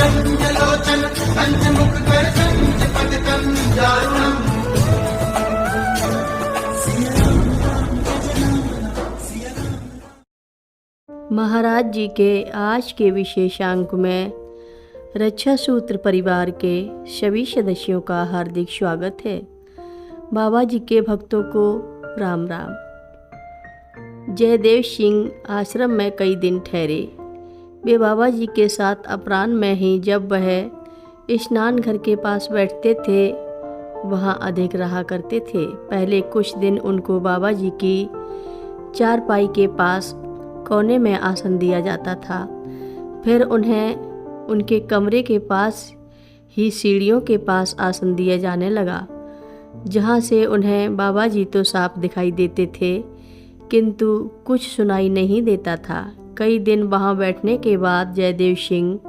चञ्चलोचन पञ्चमुखकर पञ्चपदकं दारुणम्। महाराज जी के आज के विशेषांक में रक्षा सूत्र परिवार के सभी सदस्यों का हार्दिक स्वागत है। बाबा जी के भक्तों को राम राम। जयदेव सिंह आश्रम में कई दिन ठहरे। वे बाबा जी के साथ अपराह्न में ही जब वह स्नान घर के पास बैठते थे वहाँ अधिक रहा करते थे। पहले कुछ दिन उनको बाबा जी की चारपाई के पास कोने में आसन दिया जाता था। फिर उन्हें उनके कमरे के पास ही सीढ़ियों के पास आसन दिया जाने लगा, जहाँ से उन्हें बाबा जी तो साफ दिखाई देते थे किंतु कुछ सुनाई नहीं देता था। कई दिन वहाँ बैठने के बाद जयदेव सिंह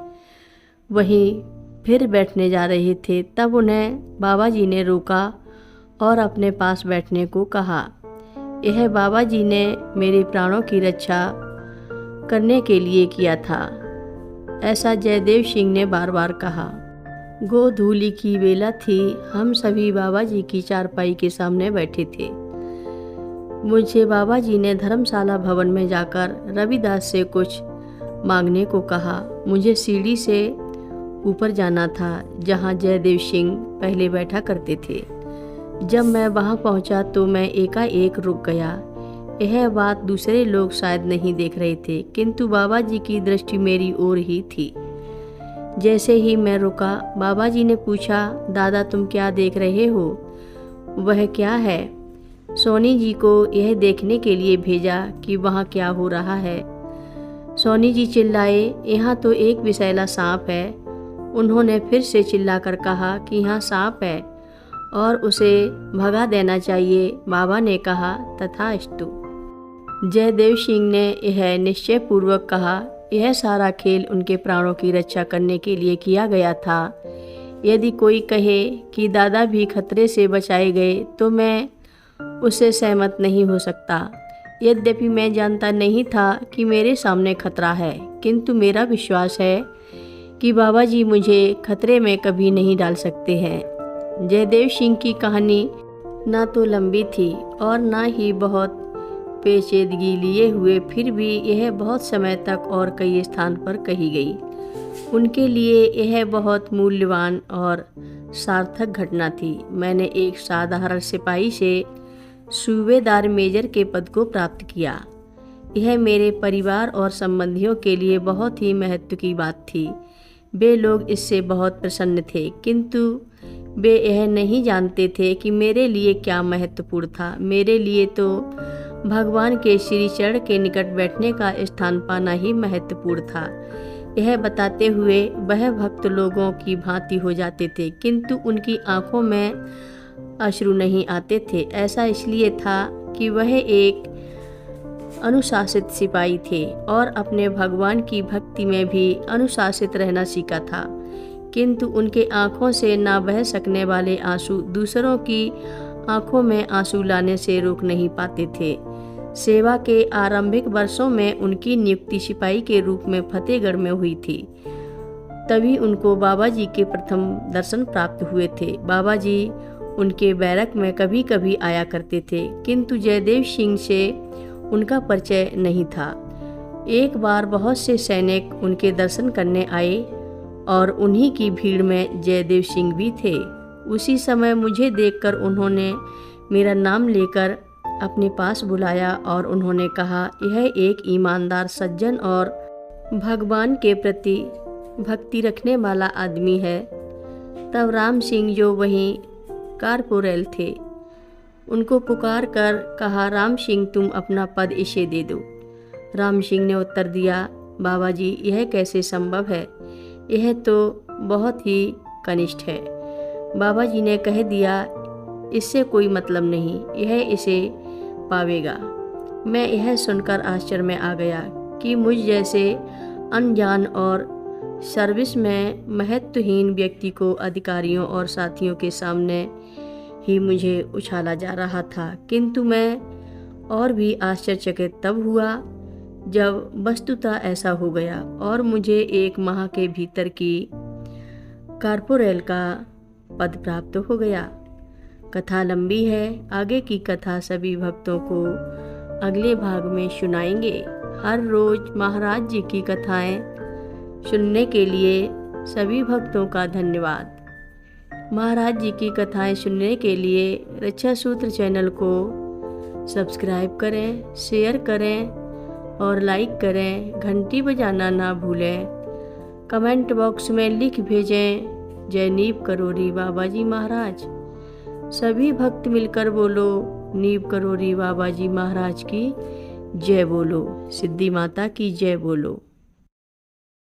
वहीं फिर बैठने जा रहे थे, तब उन्हें बाबा जी ने रोका और अपने पास बैठने को कहा। यह बाबा जी ने मेरे प्राणों की रक्षा करने के लिए किया था, ऐसा जयदेव सिंह ने बार बार कहा। गोधूली की बेला थी। हम सभी बाबा जी की चारपाई के सामने बैठे थे। मुझे बाबा जी ने धर्मशाला भवन में जाकर रविदास से कुछ मांगने को कहा। मुझे सीढ़ी से ऊपर जाना था जहाँ जयदेव सिंह पहले बैठा करते थे। जब मैं वहाँ पहुँचा तो मैं एकाएक रुक गया। यह बात दूसरे लोग शायद नहीं देख रहे थे किंतु बाबा जी की दृष्टि मेरी ओर ही थी। जैसे ही मैं रुका, बाबा जी ने पूछा, दादा तुम क्या देख रहे हो? वह क्या है? सोनी जी को यह देखने के लिए भेजा कि वहाँ क्या हो रहा है। सोनी जी चिल्लाए, यहाँ तो एक विषैला सांप है। उन्होंने फिर से चिल्लाकर कहा कि यहाँ सांप है और उसे भगा देना चाहिए। बाबा ने कहा, तथास्तु। जयदेव सिंह ने यह निश्चय पूर्वक कहा, यह सारा खेल उनके प्राणों की रक्षा करने के लिए किया गया था। यदि कोई कहे कि दादा भी खतरे से बचाए गए तो मैं उससे सहमत नहीं हो सकता। यद्यपि मैं जानता नहीं था कि मेरे सामने खतरा है, किंतु मेरा विश्वास है कि बाबा जी मुझे खतरे में कभी नहीं डाल सकते हैं। जयदेव सिंह की कहानी ना तो लंबी थी और ना ही बहुत पेचीदगी लिए हुए, फिर भी यह बहुत समय तक और कई स्थान पर कही गई। उनके लिए यह बहुत मूल्यवान और सार्थक घटना थी। मैंने एक साधारण सिपाही से सूबेदार मेजर के पद को प्राप्त किया। यह मेरे परिवार और संबंधियों के लिए बहुत ही महत्व की बात थी। वे लोग इससे बहुत प्रसन्न थे, किंतु वे यह नहीं जानते थे कि मेरे लिए क्या महत्वपूर्ण था। मेरे लिए तो भगवान के श्री चरण के निकट बैठने का स्थान पाना ही महत्वपूर्ण था। यह बताते हुए वह भक्त लोगों की भांति हो जाते थे, किंतु उनकी आंखों में अश्रु नहीं आते थे। ऐसा इसलिए था कि वह एक अनुशासित सिपाही थे और अपने भगवान की भक्ति में भी अनुशासित रहना सीखा था, किंतु उनके आंखों से ना बह सकने वाले आंसू दूसरों की आंखों में आंसू लाने से रोक नहीं पाते थे। सेवा के आरंभिक वर्षों में उनकी नियुक्ति सिपाही के रूप में फतेहगढ़ में हुई थी। तभी उनको बाबा जी के प्रथम दर्शन प्राप्त हुए थे। बाबा जी उनके बैरक में कभी कभी आया करते थे, किंतु जयदेव सिंह से उनका परिचय नहीं था। एक बार बहुत से सैनिक उनके दर्शन करने आए और उन्हीं की भीड़ में जयदेव सिंह भी थे। उसी समय मुझे देखकर उन्होंने मेरा नाम लेकर अपने पास बुलाया और उन्होंने कहा, यह एक ईमानदार सज्जन और भगवान के प्रति भक्ति रखने वाला आदमी है। तब राम सिंह जो वहीं कारपोरेल थे, उनको पुकार कर कहा, राम सिंह तुम अपना पद इसे दे दो। राम सिंह ने उत्तर दिया, बाबा जी यह कैसे संभव है? यह तो बहुत ही कनिष्ठ है। बाबा जी ने कह दिया, इससे कोई मतलब नहीं, यह इसे पावेगा। मैं यह सुनकर आश्चर्य में आ गया कि मुझ जैसे अनजान और सर्विस में महत्वहीन व्यक्ति को अधिकारियों और साथियों के सामने ही मुझे उछाला जा रहा था। किंतु मैं और भी आश्चर्यचकित तब हुआ जब वस्तुतः ऐसा हो गया और मुझे 1 माह के भीतर की कॉर्पोरेल का पद प्राप्त हो गया। कथा लंबी है, आगे की कथा सभी भक्तों को अगले भाग में सुनाएंगे। हर रोज महाराज जी की कथाएं सुनने के लिए सभी भक्तों का धन्यवाद। महाराज जी की कथाएं सुनने के लिए रक्षा सूत्र चैनल को सब्सक्राइब करें, शेयर करें और लाइक करें। घंटी बजाना ना भूलें। कमेंट बॉक्स में लिख भेजें, जय नीव करोरी बाबा जी महाराज। सभी भक्त मिलकर बोलो, नीव करोरी बाबा जी महाराज की जय बोलो, सिद्धि माता की जय बोलो।